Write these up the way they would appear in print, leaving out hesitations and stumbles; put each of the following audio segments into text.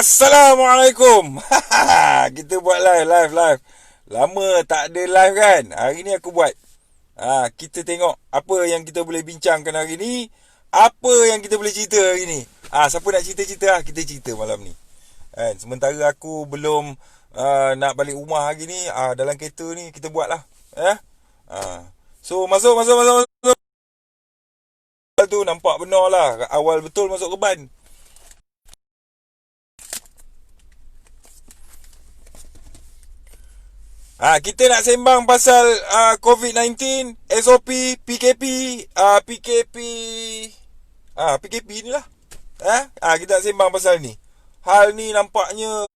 Assalamualaikum. Kita buat live. Lama tak ada live kan. Hari ni aku buat. Kita tengok apa yang kita boleh bincangkan hari ni. Apa yang kita boleh cerita hari ni. Siapa nak cerita-cerita kita cerita malam ni. Sementara aku belum nak balik rumah hari ni, dalam kereta ni kita buat lah. So masuk. Tu nampak benar lah. Awal betul masuk ke ban. Kita nak sembang pasal COVID-19, SOP, PKP, PKP ni lah. Kita nak sembang pasal ni. Hal ni nampaknya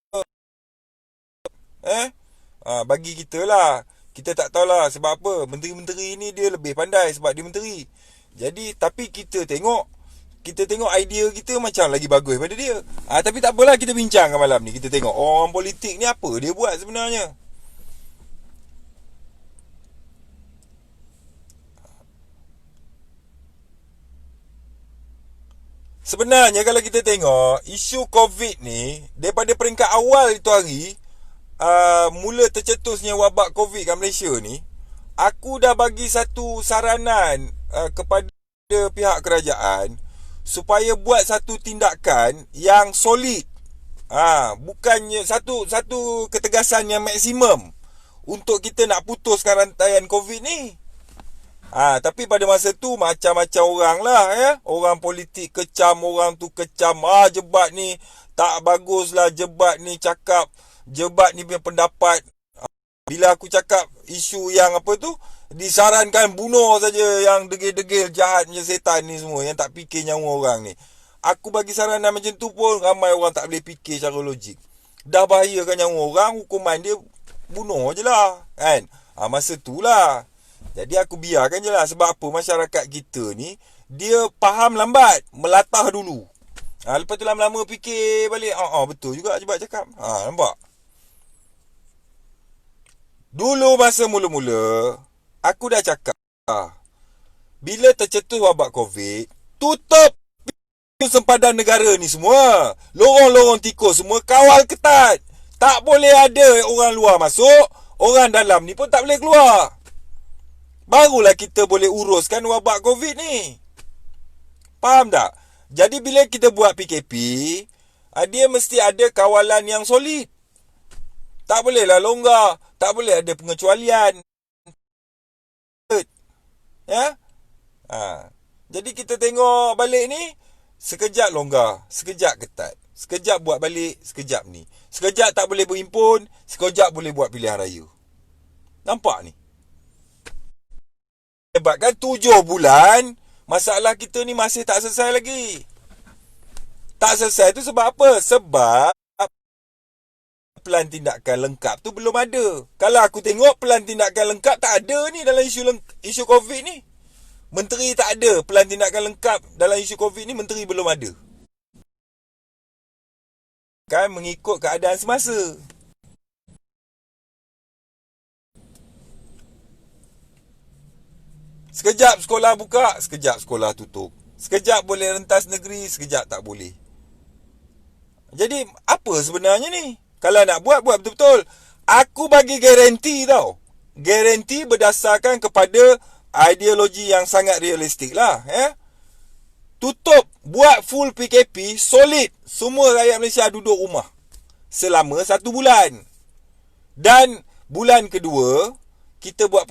bagi kita lah. Kita tak tahulah sebab apa. Menteri-menteri ni dia lebih pandai sebab dia menteri. Jadi tapi kita tengok idea kita macam lagi bagus daripada dia. Tapi tak apalah, kita bincangkan malam ni. Kita tengok orang politik ni apa dia buat sebenarnya. Sebenarnya kalau kita tengok isu COVID ni, daripada peringkat awal itu hari, mula tercetusnya wabak COVID kat Malaysia ni, aku dah bagi satu saranan kepada pihak kerajaan supaya buat satu tindakan yang solid. Bukannya satu ketegasan yang maksimum untuk kita nak putuskan rantaian COVID ni. Tapi pada masa tu macam-macam orang lah Orang politik kecam, orang tu kecam. Jebat ni tak bagus lah, jebat ni cakap, jebat ni punya pendapat. Bila aku cakap isu yang apa tu, disarankan bunuh saja yang degil-degil jahat macam setan ni semua, yang tak fikir nyawa orang ni. Aku bagi saranan macam tu pun ramai orang tak boleh fikir secara logik. Dah bahayakan nyawa orang, hukuman dia bunuh je lah kan. Masa tu lah. Jadi aku biarkan je lah. Sebab apa, masyarakat kita ni dia faham lambat, melatah dulu. Lepas tu lama-lama fikir balik, betul juga Jebat cakap. Nampak? Dulu masa mula-mula aku dah cakap, bila tercetus wabak COVID, tutup sempadan negara ni semua. Lorong-lorong tikus semua kawal ketat. Tak boleh ada orang luar masuk, orang dalam ni pun tak boleh keluar. Barulah kita boleh uruskan wabak COVID ni. Faham tak? Jadi bila kita buat PKP, dia mesti ada kawalan yang solid. Tak bolehlah longgar, tak boleh ada pengecualian. Jadi kita tengok balik ni, sekejap longgar, sekejap ketat, sekejap buat balik, sekejap ni. Sekejap tak boleh berhimpun, sekejap boleh buat pilihan raya. Nampak ni? Sebabkan 7 bulan masalah kita ni masih tak selesai lagi. Tak selesai tu sebab apa? Sebab pelan tindakan lengkap tu belum ada. Kalau aku tengok pelan tindakan lengkap tak ada ni dalam isu COVID ni. Menteri tak ada pelan tindakan lengkap dalam isu COVID ni, menteri belum ada. Kan mengikut keadaan semasa. Sekejap sekolah buka, sekejap sekolah tutup. Sekejap boleh rentas negeri, sekejap tak boleh. Jadi apa sebenarnya ni? Kalau nak buat betul-betul. Aku bagi garanti tau. Garanti berdasarkan kepada ideologi yang sangat realistik lah. Tutup, buat full PKP, solid. Semua rakyat Malaysia duduk rumah selama 1 bulan. Dan bulan kedua, kita buat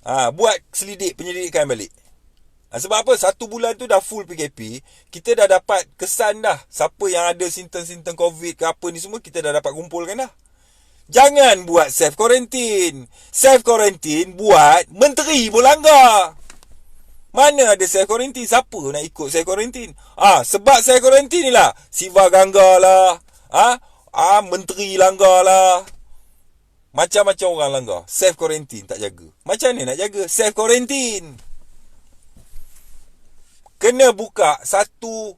buat penyelidikan balik. Sebab apa? 1 bulan tu dah full PKP, kita dah dapat kesan dah. Siapa yang ada simptom-simptom COVID ke apa ni semua, kita dah dapat kumpulkan dah. Jangan buat self quarantine. Self quarantine buat menteri pun langgar. Mana ada self quarantine? Siapa nak ikut self quarantine? Sebab self quarantine ni lah Siva Gangga lah, menteri langgar lah, macam-macam orang langgar. Self quarantine tak jaga. Macam mana nak jaga self quarantine? Kena buka satu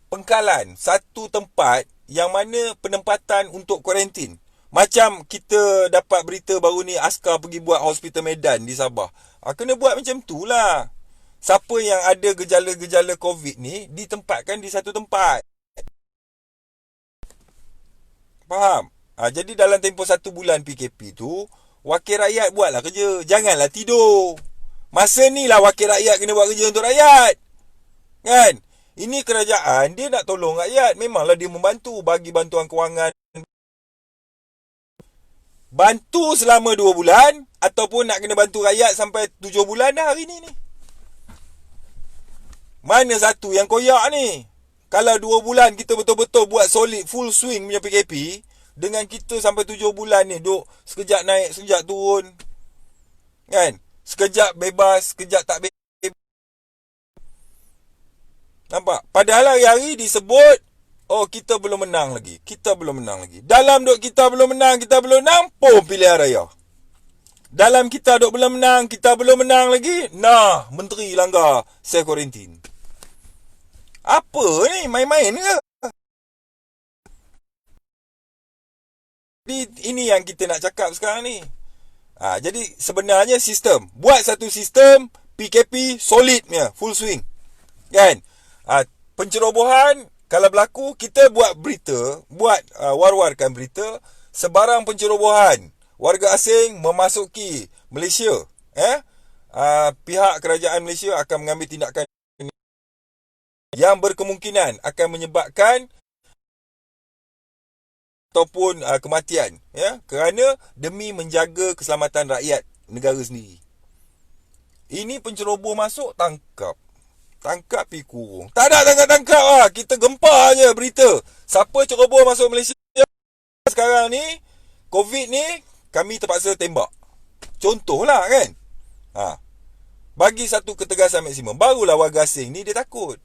pengkalan, satu tempat yang mana penempatan untuk quarantine. Macam kita dapat berita baru ni, askar pergi buat hospital Medan di Sabah. Kena buat macam tu lah. Siapa yang ada gejala-gejala COVID ni ditempatkan di satu tempat. Faham? Jadi dalam tempoh 1 bulan PKP tu, wakil rakyat buatlah kerja. Janganlah tidur. Masa ni lah wakil rakyat kena buat kerja untuk rakyat. Kan? Ini kerajaan, dia nak tolong rakyat. Memanglah dia membantu, bagi bantuan kewangan. Bantu selama 2 bulan, ataupun nak kena bantu rakyat sampai 7 bulan dah hari ni. Mana satu yang koyak ni? Kalau 2 bulan kita betul-betul buat solid full swing punya PKP, dengan kita sampai 7 bulan ni duk sekejap naik, sekejap turun. Kan? Sekejap bebas, sekejap tak bebas. Nampak? Padahal hari-hari disebut, oh kita belum menang lagi. Kita belum menang lagi. Dalam duk kita belum menang, pom pilihan raya. Dalam kita duk belum menang, kita belum menang lagi. Nah, menteri langgar self quarantine. Apa ni? Main-main ke? Ini yang kita nak cakap sekarang ni. Jadi sebenarnya sistem. Buat satu sistem PKP solid punya, full swing. Kan? Pencerobohan kalau berlaku, kita buat berita, buat war-warkan berita, sebarang pencerobohan warga asing memasuki Malaysia. Pihak kerajaan Malaysia akan mengambil tindakan yang berkemungkinan akan menyebabkan ataupun kematian, kerana demi menjaga keselamatan rakyat negara sendiri. Ini penceroboh masuk, tangkap pergi kurung. Tak ada tangkap lah. Kita gempar je berita. Siapa ceroboh masuk Malaysia sekarang ni, COVID ni, kami terpaksa tembak. Contohlah kan. Bagi satu ketegasan maksimum. Barulah warga asing ni dia takut.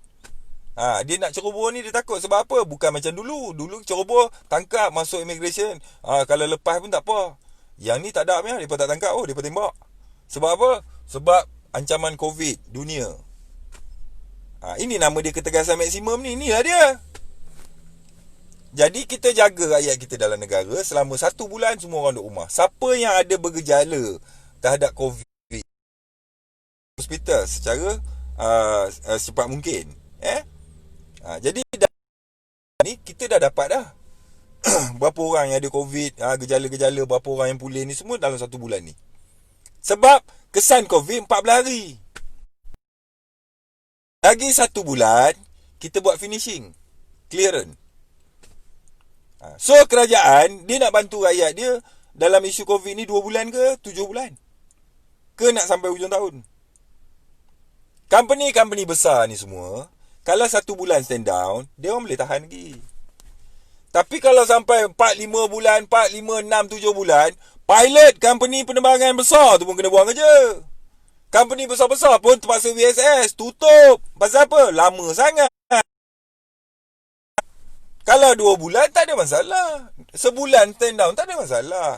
Dia nak ceroboh ni dia takut. Sebab apa? Bukan macam dulu. Dulu ceroboh tangkap, masuk immigration. Kalau lepas pun tak apa. Yang ni tak ada punya. Mereka tak tangkap. Mereka tembak. Sebab apa? Sebab ancaman COVID dunia. Ini nama dia ketegasan maksimum ni. Inilah dia. Jadi kita jaga rakyat kita dalam negara selama 1 bulan semua orang duduk rumah. Siapa yang ada bergejala terhadap COVID, hospital secara secepat mungkin. Jadi ni kita dah dapat dah berapa orang yang ada COVID, gejala-gejala, berapa orang yang pulih ni semua dalam 1 bulan ni. Sebab kesan COVID 14 hari. Lagi 1 bulan kita buat finishing, clearance. So kerajaan dia nak bantu rakyat dia dalam isu COVID ni 2 bulan ke 7 bulan? Ke nak sampai hujung tahun? Company besar ni semua, kalau 1 bulan stand down, dia orang boleh tahan lagi. Tapi kalau sampai 4-5 bulan, 4-5-6-7 bulan, pilot company penerbangan besar tu pun kena buang kerja. Company besar-besar pun terpaksa VSS tutup. Pasal apa? Lama sangat. Kalau 2 bulan tak ada masalah. Sebulan stand down tak ada masalah.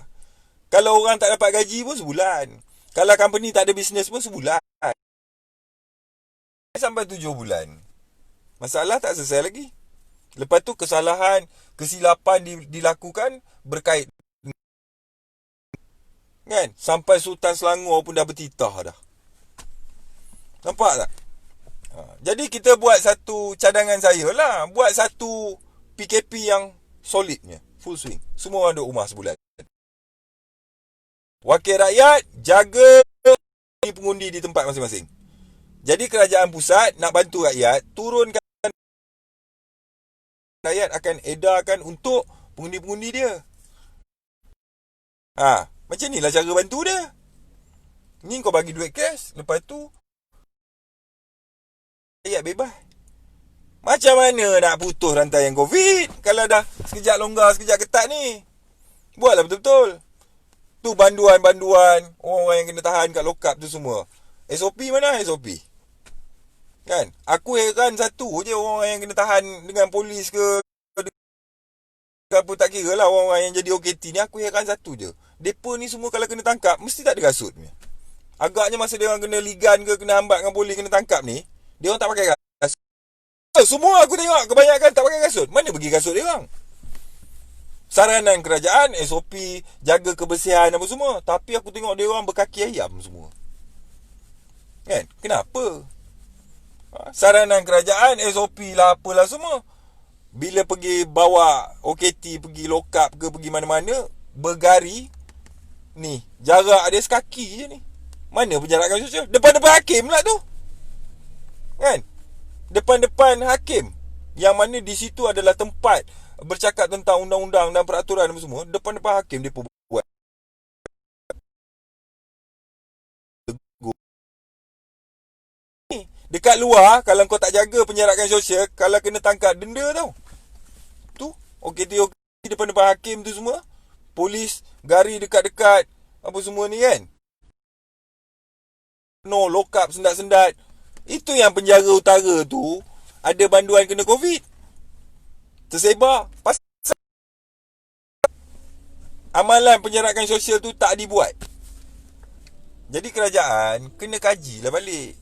Kalau orang tak dapat gaji pun sebulan. Kalau company tak ada bisnes pun sebulan. Sampai 7 bulan. Masalah tak selesai lagi. Lepas tu kesalahan, kesilapan dilakukan berkait. Kan? Sampai Sultan Selangor pun dah bertitah dah. Nampak tak? Jadi kita buat satu cadangan saya lah. Buat satu PKP yang solidnya, full swing. Semua orang duduk rumah sebulan. Wakil rakyat jaga pengundi di tempat masing-masing. Jadi kerajaan pusat nak bantu rakyat, turunkan, rakyat akan edarkan untuk pengundi-pengundi dia. Macam ni lah cara bantu dia. Ni kau bagi duit cash, lepas tu rakyat bebas. Macam mana nak putus rantaian COVID kalau dah sekejap longgar, sekejap ketat ni? Buatlah betul-betul. Tu banduan-banduan orang-orang yang kena tahan kat lokap tu semua. SOP mana SOP? Kan? Aku heran satu je orang yang kena tahan dengan polis ke apa, tak kira lah orang-orang yang jadi OKT ni. Aku heran satu je. Depa ni semua kalau kena tangkap mesti tak ada kasut ni. Agaknya masa dia orang kena ligan ke, kena hambat dengan polis, kena tangkap ni, dia orang tak pakai kasut. Semua aku tengok kebanyakan tak pakai kasut. Mana pergi kasut dia orang? Saranan kerajaan SOP, jaga kebersihan apa semua. Tapi aku tengok dia orang berkaki ayam semua. Kan? Kenapa? Saranan kerajaan SOP lah apalah semua. Bila pergi bawa OKT, pergi lock up ke, pergi mana-mana, bergari, ni, jarak dia sekaki je ni. Mana penjarakan sosial? Depan-depan hakim lah tu. Kan? Depan-depan hakim. Yang mana di situ adalah tempat bercakap tentang undang-undang dan peraturan apa semua. Depan-depan hakim dia buat. Dekat luar, kalau kau tak jaga penjarakan sosial, kalau kena tangkap, denda tau. Tu, OKT depan-depan hakim tu semua. Polis gari dekat-dekat apa semua ni kan. No, lock up, sendat-sendat. Itu yang penjara utara tu ada banduan kena COVID. Tersebar. Pasal amalan penjarakan sosial tu tak dibuat. Jadi kerajaan kena kajilah balik.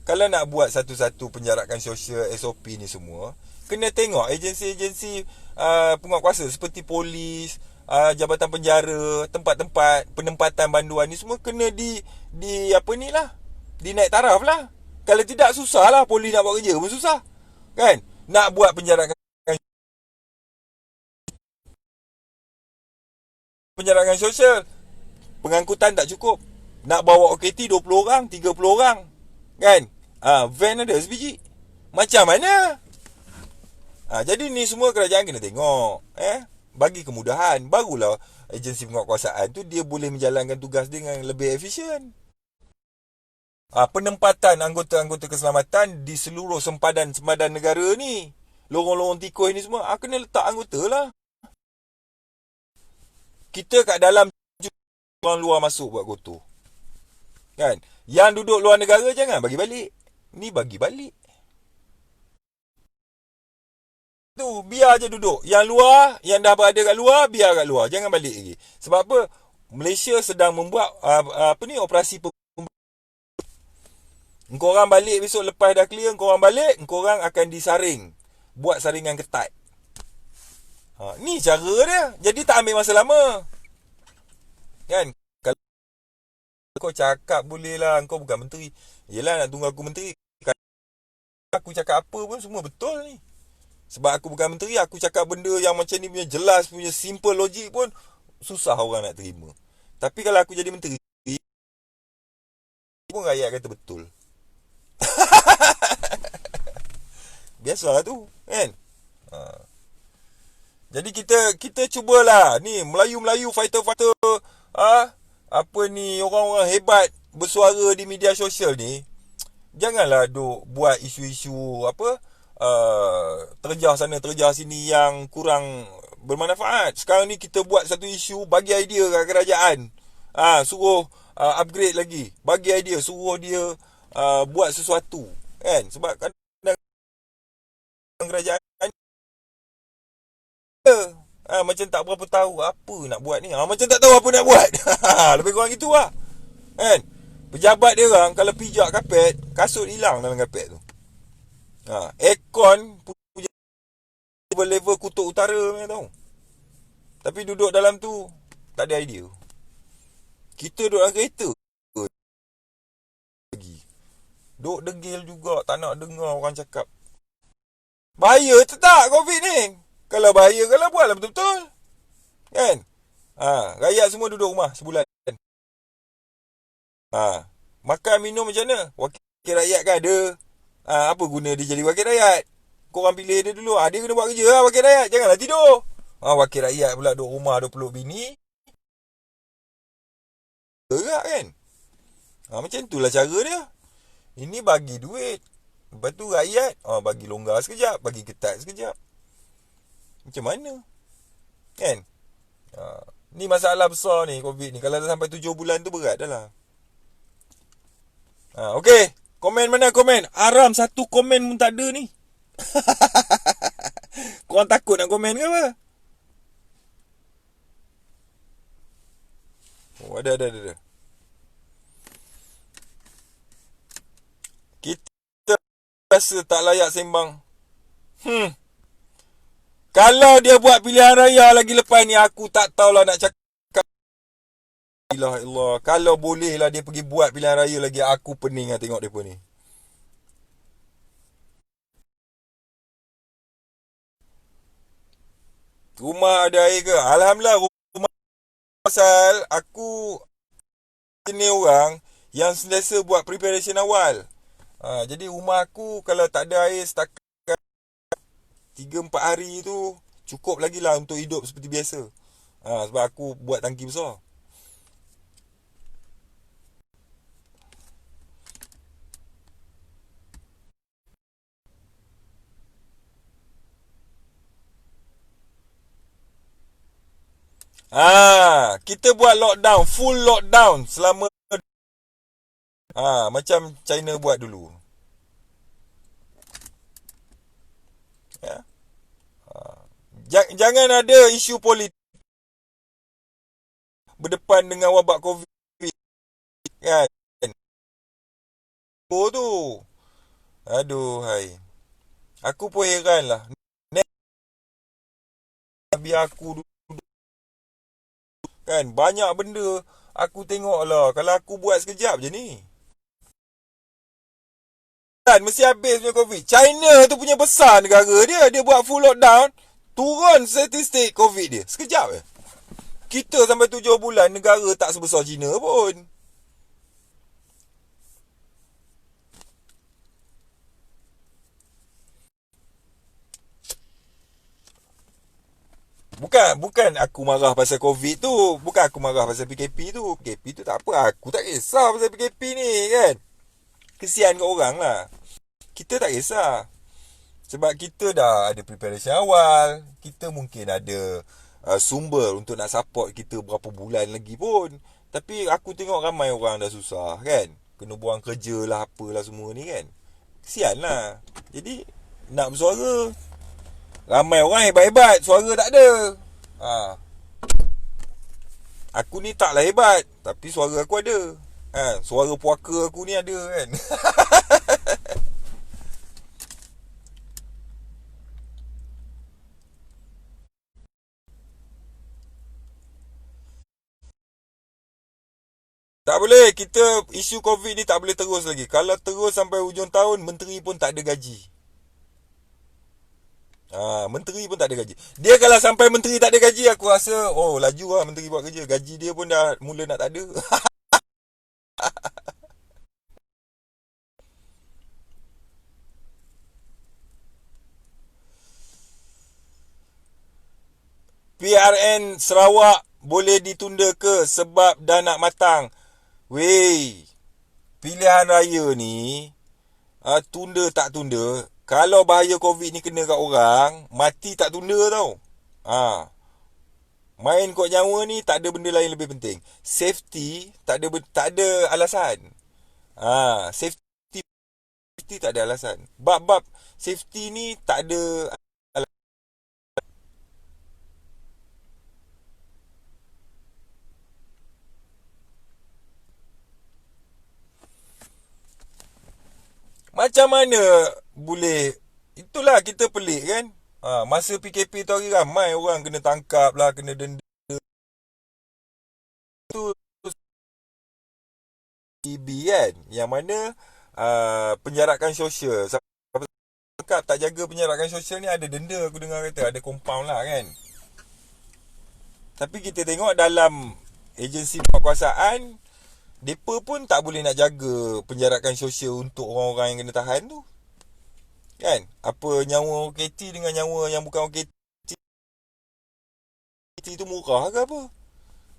Kalau nak buat satu-satu penjarakan sosial SOP ni semua, kena tengok agensi-agensi penguatkuasa seperti polis, jabatan penjara, tempat-tempat penempatan banduan ni semua kena di apa ni lah, dinaik taraf lah. Kalau tidak, susah lah polis nak buat kerja pun susah. Kan? Nak buat penjarakan sosial, pengangkutan tak cukup. Nak bawa OKT 20 orang, 30 orang. Kan? Van ada sebiji. Macam mana? Jadi ni semua kerajaan kena tengok. Bagi kemudahan. Barulah agensi penguatkuasaan tu dia boleh menjalankan tugas dia dengan lebih efisien. Penempatan anggota-anggota keselamatan di seluruh sempadan negara ni. Lorong-lorong tikus ni semua, kena letak anggota lah. Kita kat dalam, orang luar masuk buat kotor. Kan? Yang duduk luar negara jangan bagi balik. Ni bagi balik. Tu, biar je duduk. Yang luar, yang dah berada kat luar, biar kat luar. Jangan balik lagi. Sebab apa? Malaysia sedang membuat operasi. Engkau orang balik besok lepas dah clear, engkau orang balik, engkau orang akan disaring. Buat saringan ketat. Ni cara dia. Jadi tak ambil masa lama. Kan? Kalau kau cakap boleh lah, engkau bukan menteri. Yelah, nak tunggu aku menteri. Aku cakap apa pun semua betul ni. Sebab aku bukan menteri, aku cakap benda yang macam ni punya jelas, punya simple logik pun susah orang nak terima. Tapi kalau aku jadi menteri, pun rakyat kata betul. Biasalah tu, kan? Jadi kita cubalah ni Melayu-Melayu fighter-fighter apa ni orang-orang hebat bersuara di media sosial ni. Janganlah duk buat isu-isu apa terjah sana terjah sini yang kurang bermanfaat. Sekarang ni kita buat satu isu, bagi idea kat kerajaan. Suruh upgrade lagi. Bagi idea, suruh dia buat sesuatu. Kan? Sebab kadang kerajaan macam tak berapa tahu apa nak buat ni. Macam tak tahu apa nak buat. Lebih kurang gitu lah. Kan? Pejabat dia orang kalau pijak kapet, kasut hilang dalam kapet tu. Aircon level kutub utara punya tahu. Tapi duduk dalam tu tak ada idea. Kita duduk dalam kereta lagi. Duduk degil juga, tak nak dengar orang cakap. Bahaya tak COVID ni? Kalau bahaya, kalau buatlah betul-betul. Kan? Rakyat semua duduk rumah sebulan. Makan minum macam mana? Wakil rakyat kan ada. Apa guna dia jadi wakil rakyat? Korang pilih dia dulu. Dia kena buat kerja lah wakil rakyat. Janganlah tidur. Wakil rakyat pula duduk rumah, duduk peluk bini. Gerak kan? Macam itulah cara dia. Ini bagi duit. Lepas tu rakyat bagi longgar sekejap, bagi ketat sekejap. Macam mana? Kan? Ni masalah besar ni COVID ni. Kalau dah sampai 7 bulan tu berat dah lah. Okey. Komen mana komen? Aram satu komen pun tak ada ni. Korang takut nak komen ke apa? Ada. Kita rasa tak layak sembang. Kalau dia buat pilihan raya lagi lepas ni, aku tak tahulah nak cakap. Allah. Kalau bolehlah dia pergi buat pilihan raya lagi, aku pening lah tengok mereka ni. Rumah ada air ke? Alhamdulillah rumah. Pasal aku jenis orang yang sentiasa buat preparation awal. Jadi rumah aku kalau tak ada air setakat 3-4 hari tu cukup lagi lah untuk hidup seperti biasa. Sebab aku buat tangki besar. Kita buat lockdown, full lockdown selama macam China buat dulu. Ya. Jangan ada isu politik berdepan dengan wabak COVID kan. Oh tu. Aduh hai. Aku pun heran lah. Biar aku kan banyak benda aku tengok lah. Kalau aku buat sekejap je ni. Kan mesti habis punya COVID. China tu punya besar negara dia. Dia buat full lockdown. Turun statistik COVID dia. Sekejap je. Kita sampai 7 bulan negara tak sebesar China pun. Bukan aku marah pasal COVID tu. Bukan aku marah pasal PKP tu. PKP tu tak apa. Aku tak kisah pasal PKP ni kan. Kesian kat orang lah. Kita tak kisah. Sebab kita dah ada preparation awal. Kita mungkin ada sumber untuk nak support kita berapa bulan lagi pun. Tapi aku tengok ramai orang dah susah kan. Kena buang kerja lah apalah semua ni kan. Kesian lah. Jadi nak bersuara, ramai orang hebat-hebat, suara tak ada. Aku ni taklah hebat, tapi suara aku ada. Suara puaka aku ni ada kan. Tak boleh, kita isu COVID ni tak boleh terus lagi. Kalau terus sampai hujung tahun, menteri pun tak ada gaji. Menteri pun tak ada gaji. Dia kalau sampai menteri tak ada gaji, aku rasa, oh laju lah menteri buat kerja. Gaji dia pun dah mula nak tak ada. PRN Sarawak boleh ditunda ke sebab dah nak matang? Weh, pilihan raya ni, tunda tak tunda, kalau bahaya COVID ni kena kat orang, mati tak tunda tau. Main kot nyawa ni tak ada benda lain lebih penting. Safety tak ada alasan. Safety tak ada alasan. Bab-bab safety ni tak ada alasan. Macam mana boleh. Itulah kita pelik kan. Masa PKP tu hari ramai orang kena tangkap lah, kena denda tu TB kan. Yang mana penjarakan sosial. Siapa tangkap tak jaga penjarakan sosial ni ada denda, aku dengar kata ada compound lah kan. Tapi kita tengok dalam agensi penguasaan, mereka pun tak boleh nak jaga penjarakan sosial untuk orang-orang yang kena tahan tu. Kan? Apa nyawa OKT dengan nyawa yang bukan OKT tu murah ke apa?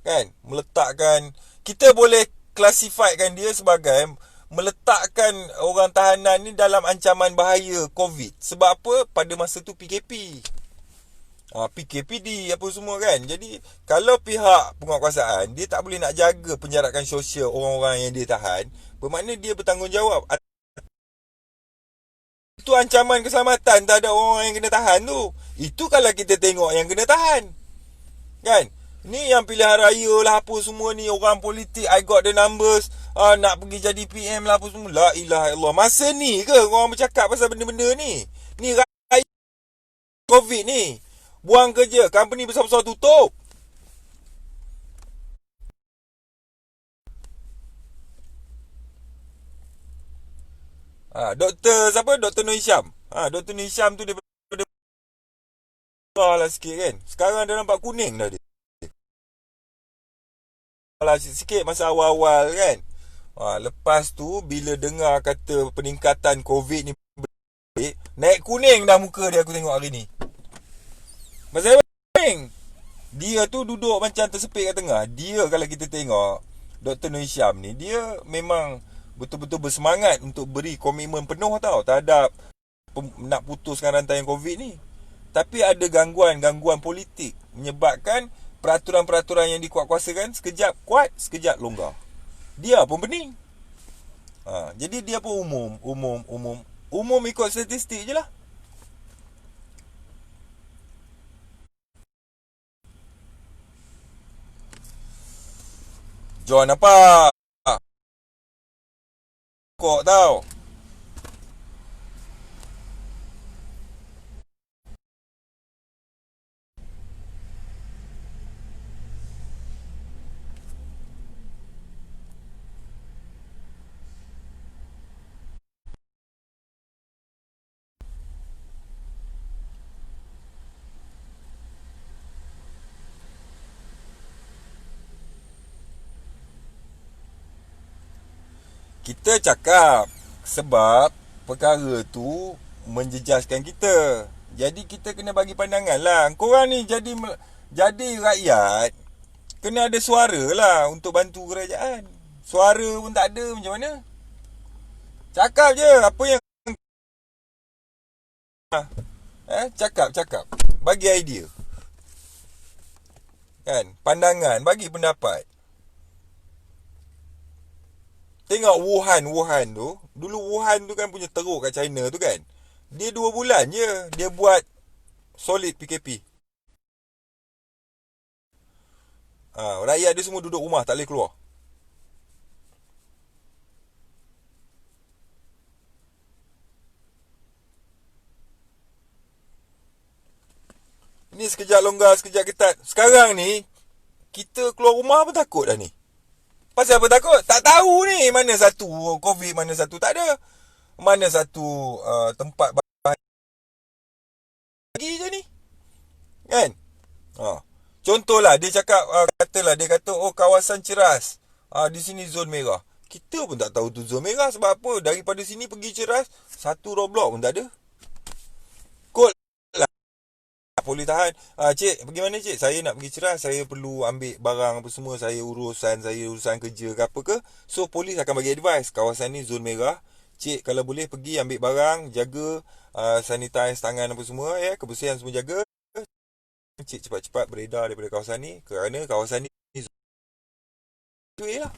Kan? Meletakkan, kita boleh klasifikkan dia sebagai meletakkan orang tahanan ni dalam ancaman bahaya COVID. Sebab apa? Pada masa tu PKP. PKPD apa semua kan. Jadi kalau pihak penguatkuasaan dia tak boleh nak jaga penjarakan sosial orang-orang yang dia tahan, bermakna dia bertanggungjawab. Itu ancaman keselamatan terhadap orang yang kena tahan tu. Itu kalau kita tengok yang kena tahan. Kan? Ni yang pilihan raya lah apa semua ni, orang politik I got the numbers, nak pergi jadi PM lah apa semua. La ilaha illallah. Masa ni ke orang bercakap pasal benda-benda ni? Ni raya COVID ni. Buang kerja, company besar-besar tutup. Doktor siapa? Doktor Nur Hisham. Doktor Nur Hisham tu dia lah sikit kan. Sekarang dah nampak kuning dah dia. Lah sikit masa awal-awal kan. Lepas tu bila dengar kata peningkatan COVID ni naik kuning dah muka dia, aku tengok hari ni. Pasal kuning. Dia tu duduk macam tersepit kat tengah. Dia kalau kita tengok Dr. Nur Hisham ni, dia memang betul-betul bersemangat untuk beri komitmen penuh tau terhadap nak putuskan rantaian COVID ni. Tapi ada gangguan politik menyebabkan peraturan-peraturan yang dikuatkuasakan sekejap kuat, sekejap longgar. Dia pun pening. Jadi dia pun umum ikut statistik je lah. John apa? Kok tau? Kita cakap sebab perkara tu menjejaskan kita. Jadi kita kena bagi pandangan lah. Korang ni jadi rakyat, kena ada suara lah untuk bantu kerajaan. Suara pun tak ada, macam mana? Cakap je apa yang cakap. Bagi idea. Kan? Pandangan, bagi pendapat. Tengok Wuhan tu. Dulu Wuhan tu kan punya teruk kat China tu kan. Dia 2 bulan je dia buat solid PKP. Rakyat dia semua duduk rumah, tak boleh keluar. Ni sekejap longgar, sekejap ketat. Sekarang ni kita keluar rumah pun takut dah ni. Pasal apa takut? Tak tahu ni mana satu COVID, mana satu tak ada. Mana satu tempat bagi je ni. Kan? Contohlah dia cakap, dia kata kawasan ceras. Di sini zon merah. Kita pun tak tahu tu zon merah sebab apa. Daripada sini pergi ceras, 1 roadblock pun tak ada. Kot lah. Boleh tahan. Cik, pergi mana cik? Saya nak pergi ceras. Saya perlu ambil barang apa semua. Urusan kerja ke apa ke. So, polis akan bagi advice. Kawasan ni zon merah. Cik, kalau boleh pergi ambil barang. Jaga sanitize tangan apa semua. Kebersihan semua jaga. Cik cepat-cepat beredar daripada kawasan ni. Kerana kawasan ni lah.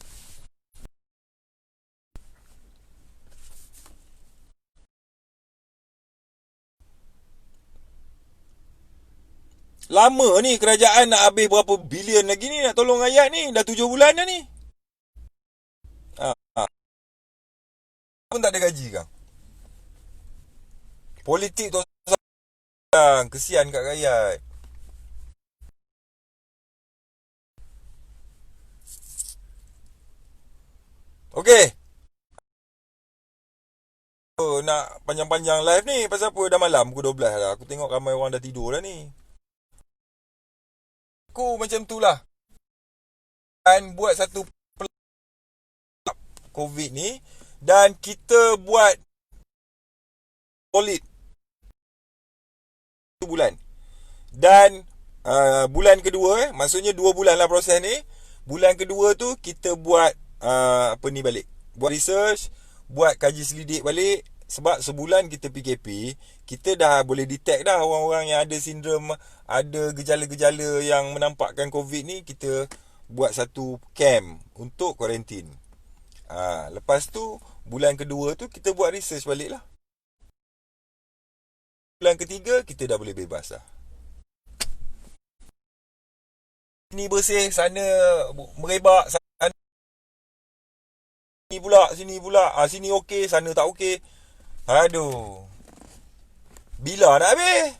Lama ni kerajaan nak habis berapa bilion lagi ni nak tolong rakyat ni. Dah 7 bulan dah ni. Pun tak ada gaji kang. Politik tu kesian kat rakyat. Okey. Nak panjang-panjang live ni. Pasal apa dah malam pukul 12 dah. Aku tengok ramai orang dah tidur dah ni. Aku macam tu lah. Dan buat satu COVID ni. Dan kita buat solid 1 bulan. Dan bulan kedua maksudnya 2 bulan lah proses ni. Bulan kedua tu kita buat balik. Buat research, buat kaji selidik balik. Sebab sebulan kita PKP, kita dah boleh detect dah orang-orang yang ada sindrom, ada gejala-gejala yang menampakkan COVID ni. Kita buat satu camp untuk kuarantin. Lepas tu bulan kedua tu kita buat research balik lah. Bulan ketiga kita dah boleh bebas lah. Sini bersih, sana merebak, sana sini pula. Sini okey, sana tak okey. Aduh. Bila nak habis?